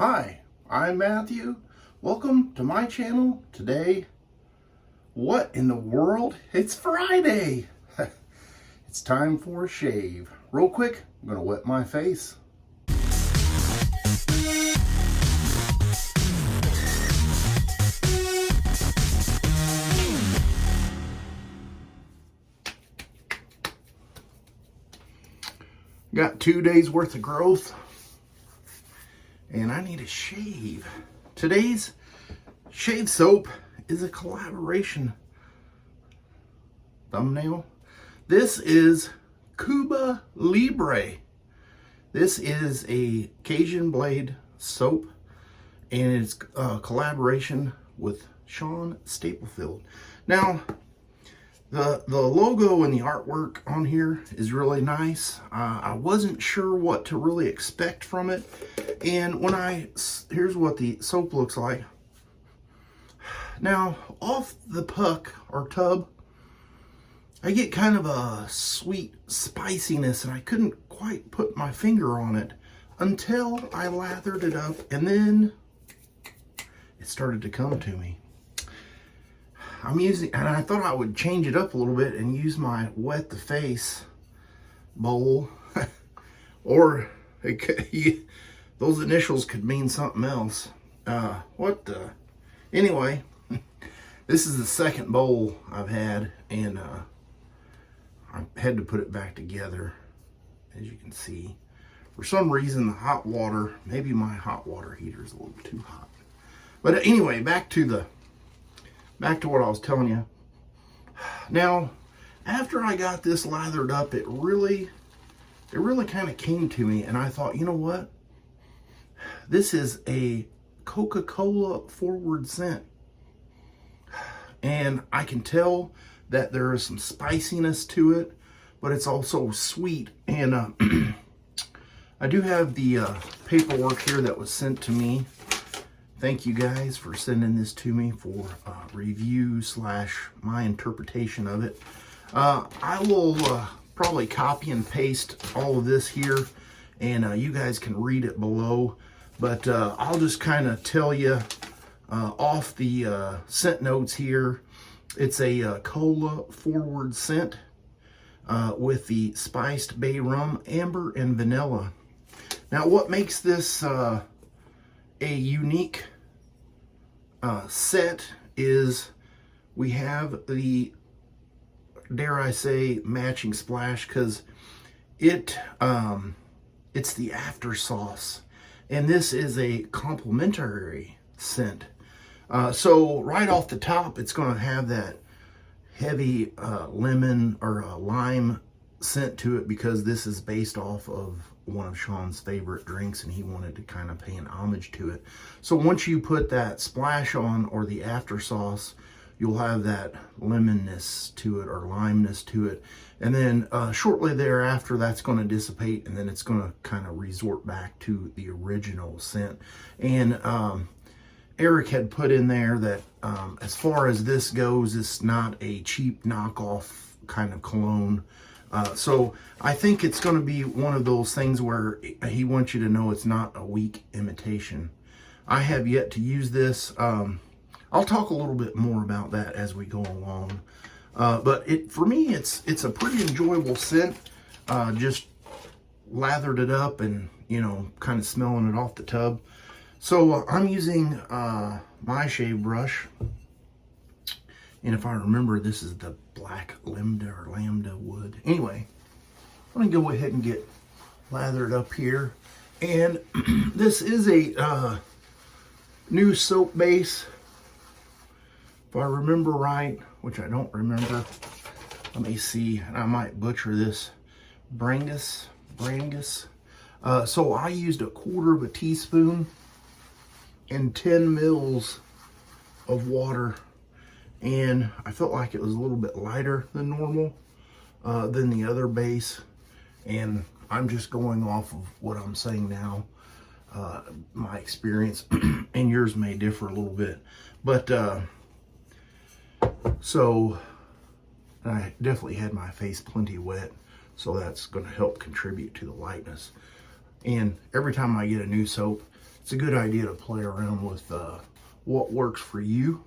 Hi, I'm Matthew. Welcome to my channel. Today, what in the world? It's Friday. It's time for a shave. Real quick, I'm gonna wet my face. Got 2 days worth of growth. And I need a shave. Today's shave soap is a collaboration thumbnail. This is Cuba Libre. This is a Cajun blade soap, and it's a collaboration with Stapelfeld. Now, the logo and the artwork on here is really nice. I wasn't sure what to really expect from it. And here's what the soap looks like. Now, off the puck or tub, I get kind of a sweet spiciness, and I couldn't quite put my finger on it until I lathered it up, and then it started to come to me. And I thought I would change it up a little bit and use my wet the face bowl, or those initials could mean something else. Anyway, this is the second bowl I've had, and I had to put it back together. As you can see, for some reason the hot water, maybe my hot water heater is a little too hot. But anyway, back to what I was telling you. Now, after I got this lathered up, it really kind of came to me, and I thought, you know what? This is a Coca-Cola forward scent. And I can tell that there is some spiciness to it, but it's also sweet. And I do have the paperwork here that was sent to me. Thank you guys for sending this to me for review / my interpretation of it. I will probably copy and paste all of this here, and you guys can read it below. But I'll just kind of tell you off the scent notes here. It's a cola forward scent with the spiced bay rum, amber, and vanilla. Now, what makes this a unique set is we have the, dare I say, matching splash, because it's the after sauce, and this is a complimentary scent. So right off the top, it's going to have that heavy lemon or lime scent to it, because this is based off of one of Sean's favorite drinks, and he wanted to kind of pay an homage to it. So once you put that splash on, or the after sauce, you'll have that lemonness to it, or limeness to it. And then shortly thereafter, that's going to dissipate, and then it's going to kind of resort back to the original scent. And Eric had put in there that as far as this goes, it's not a cheap knockoff kind of cologne. So I think it's going to be one of those things where he wants you to know it's not a weak imitation. I have yet to use this. I'll talk a little bit more about that as we go along. But for me, it's a pretty enjoyable scent. Just lathered it up and, kind of smelling it off the tub. So I'm using my shave brush. And if I remember, this is the black lambda wood. Anyway, I'm going to go ahead and get lathered up here. And this is a new soap base. If I remember right, which I don't remember. Let me see, and I might butcher this. Brangus. So I used 1/4 teaspoon and 10 mils of water. And I felt like it was a little bit lighter than normal, than the other base. And I'm just going off of what I'm saying now, my experience, and yours may differ a little bit. But, so I definitely had my face plenty wet, so that's going to help contribute to the lightness. And every time I get a new soap, it's a good idea to play around with what works for you.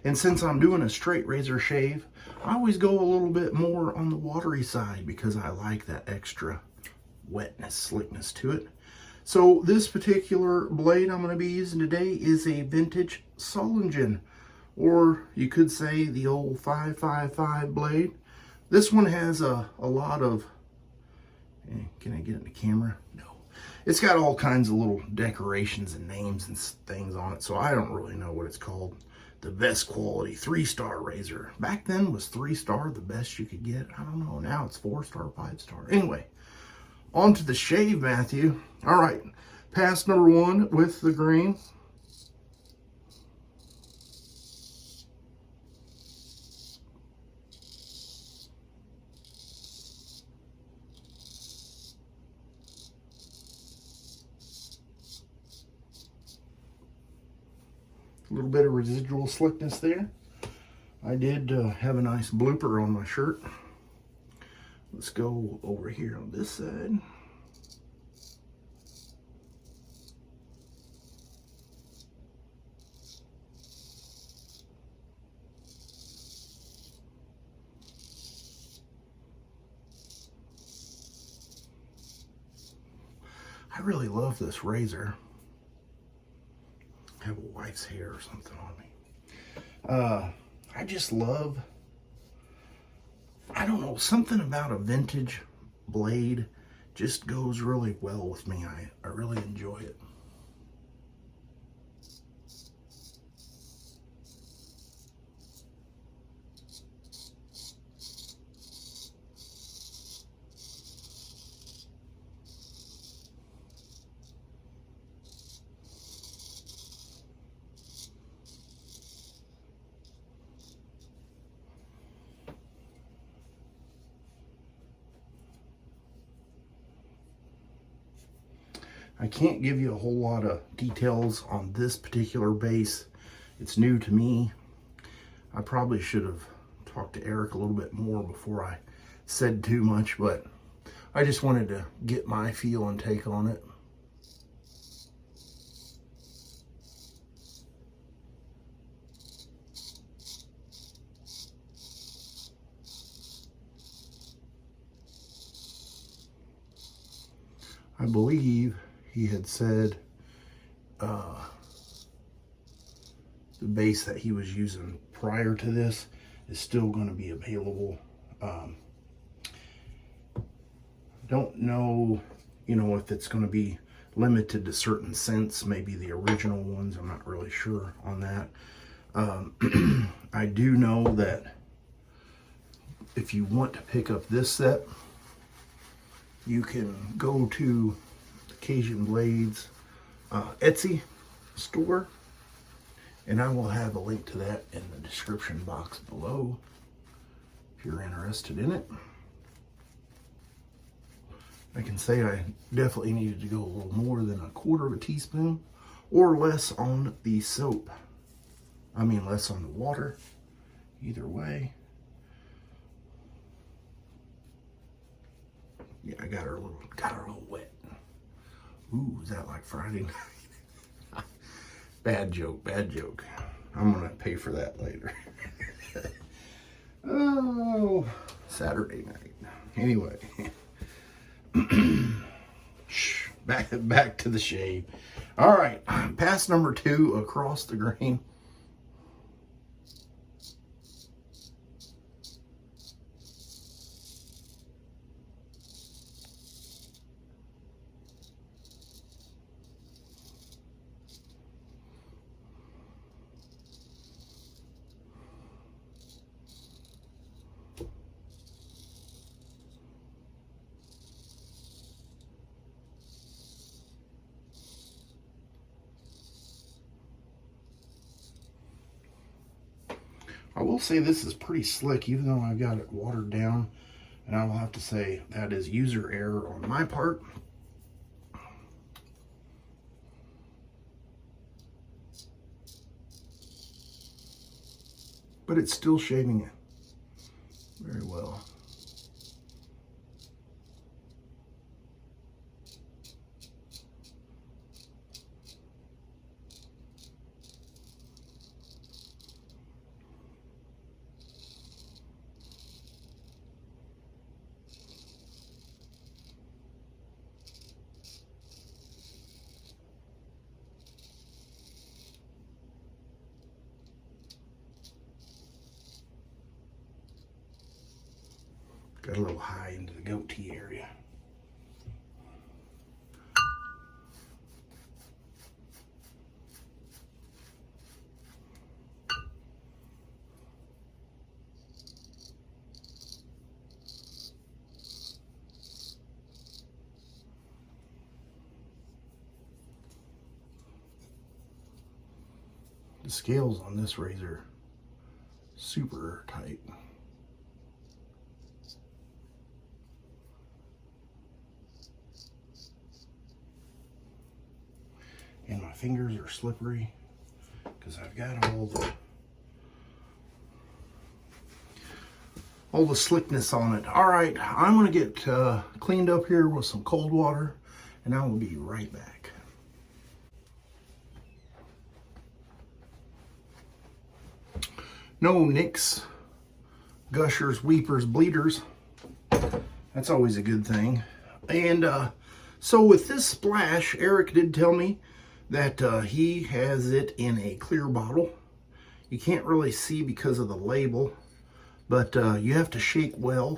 And since I'm doing a straight razor shave, I always go a little bit more on the watery side because I like that extra wetness, slickness to it. So this particular blade I'm going to be using today is a vintage Solingen, or you could say the old 555 blade. This one has a lot of, can I get it in the camera? No. It's got all kinds of little decorations and names and things on it, so I don't really know what it's called. The best quality 3-star razor. Back then was 3-star the best you could get. I don't know. Now it's 4-star, 5-star. Anyway, on to the shave, Matthew. All right, pass number 1 with the grain. A little bit of residual slickness there. I did have a nice blooper on my shirt. Let's go over here on this side. I really love this razor. I have a wife's hair or something on me. I just love, I don't know, something about a vintage blade just goes really well with me. I really enjoy it. I can't give you a whole lot of details on this particular base. It's new to me. I probably should have talked to Eric a little bit more before I said too much, but I just wanted to get my feel and take on it. I believe he had said the base that he was using prior to this is still going to be available. Don't know, you know, if it's going to be limited to certain scents, maybe the original ones. I'm not really sure on that. I do know that if you want to pick up this set, you can go to the Cajun Blades Etsy store, and I will have a link to that in the description box below if you're interested in it. I can say I definitely needed to go a little more than 1/4 teaspoon or less on the soap. I mean less on the water. Either way. Yeah, I got her a little wet. Ooh, is that like Friday night? Bad joke, bad joke. I'm gonna pay for that later. Oh, Saturday night. Anyway, back to the shave. All right, pass number 2 across the grain. I will say this is pretty slick, even though I've got it watered down. And I will have to say that is user error on my part. But it's still shaving it very well. a little high into the goatee area. The scales on this razor super tight. And my fingers are slippery because I've got all the slickness on it. All right, I'm gonna get cleaned up here with some cold water, and I will be right back. No nicks, gushers, weepers, bleeders. That's always a good thing. And so with this splash, Eric did tell me that he has it in a clear bottle. You can't really see because of the label, but you have to shake well.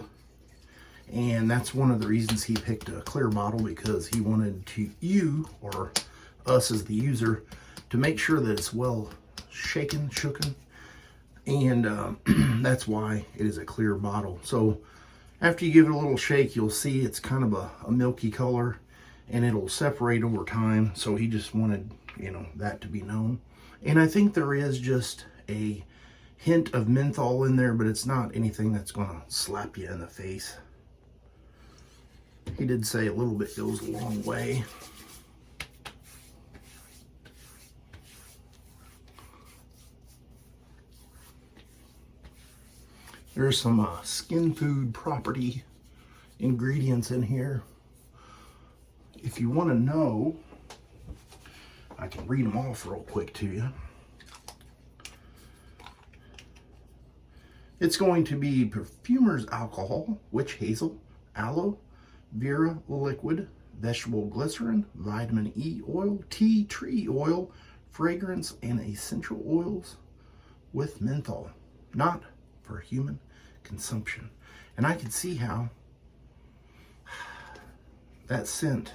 And that's one of the reasons he picked a clear bottle, because he wanted you, or us as the user, to make sure that it's well shaken, shooken. And that's why it is a clear bottle. So after you give it a little shake, you'll see it's kind of a milky color, and it'll separate over time. So he just wanted, you know, that to be known. And I think there is just a hint of menthol in there, but it's not anything that's gonna slap you in the face. He did say a little bit goes a long way. There's some skin food property ingredients in here. If you want to know, I can read them off real quick to you. It's going to be perfumer's alcohol, witch hazel, aloe, vera liquid, vegetable glycerin, vitamin E oil, tea tree oil, fragrance, and essential oils with menthol. Not for human consumption. And I can see how that scent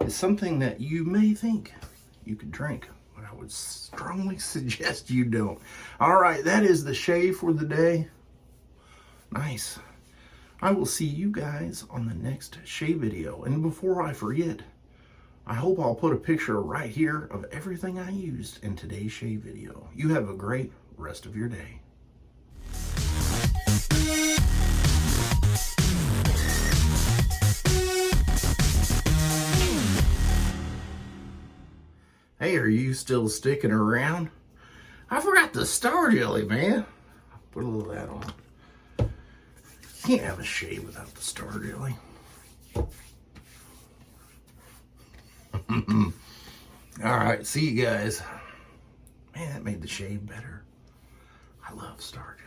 is something that you may think you could drink, but I would strongly suggest you don't. All right, that is the shave for the day. Nice. I will see you guys on the next shave video. And before I forget, I hope I'll put a picture right here of everything I used in today's shave video. You have a great rest of your day. Hey, are you still sticking around? I forgot the Star Jelly, man. Put a little of that on. You can't have a shave without the Star Jelly. All right, see you guys. Man, that made the shave better. I love Star Jelly.